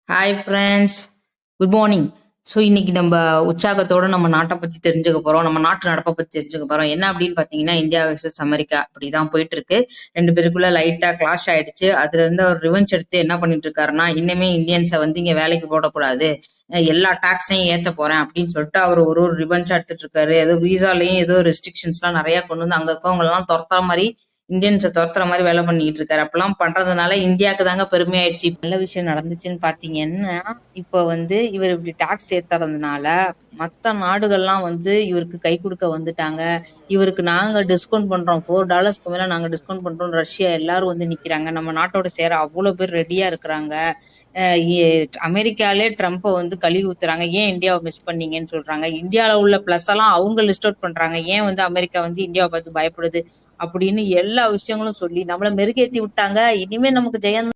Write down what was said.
Hi friends, good morning. So இன்னைக்கு நம்ம உற்சாகத்தோட நம்ம நாட்டை பத்தி தெரிஞ்சுக்க போறோம். நம்ம நாட்டு நடப்பை பத்தி தெரிஞ்சுக்க போறோம். என்ன அப்படின்னு பாத்தீங்கன்னா, இந்தியா வெர்சஸ் அமெரிக்கா அப்படிதான் போயிட்டு இருக்கு. ரெண்டு பேருக்குள்ள லைட்டா கிளாஷ் ஆயிடுச்சு. அதுல இருந்து அவர் ரிவெஞ்ச் எடுத்து என்ன பண்ணிட்டு இருக்காருன்னா, இன்னுமே இந்தியன்ஸை வந்து இங்க வேலைக்கு போடக்கூடாது, எல்லா டாக்ஸையும் ஏத்த போறேன் அப்படின்னு சொல்லிட்டு அவர் ஒரு ரிவெஞ்சா எடுத்துட்டு இருக்காரு. ஏதோ விசாலையும் ஏதோ ரெஸ்ட்ரிக்ஷன்ஸ் எல்லாம் நிறைய கொண்டு வந்து அங்க இருக்கவங்க எல்லாம் துரத்துற மாதிரி, இந்தியன்ஸை துரத்துற மாதிரி வேலை பண்ணிட்டு இருக்காரு. அப்பெல்லாம் பண்றதுனால இந்தியாவுக்கு தாங்க பெருமையாயிடுச்சு. நல்ல விஷயம் நடந்துச்சுன்னு பாத்தீங்கன்னா, இப்ப வந்து இவர் இப்படி டாக்ஸ் ஏத்துறதுனால மத்த நாடுகள்லாம் வந்து இவருக்கு கை கொடுக்க வந்துட்டாங்க. இவருக்கு நாங்க டிஸ்கவுண்ட் பண்றோம், $4 மேல நாங்க டிஸ்கவுண்ட் பண்றோம், ரஷ்யா எல்லாரும் வந்து நிக்கிறாங்க. நம்ம நாட்டோட சேர அவ்வளவு பேர் ரெடியா இருக்கிறாங்க. அமெரிக்காலே ட்ரம்ப்பை வந்து கழுவி ஊத்துறாங்க. ஏன் இந்தியாவை மிஸ் பண்ணீங்கன்னு சொல்றாங்க. இந்தியாவில் உள்ள பிளஸ் எல்லாம் அவங்க லிஸ்ட் அவுட் பண்றாங்க. ஏன் வந்து அமெரிக்கா வந்து இந்தியாவை பார்த்து பயப்படுது அப்படின்னு எல்லா விஷயங்களும் சொல்லி நம்மள மெருகேத்தி விட்டாங்க. இனிமே நமக்கு ஜெயம்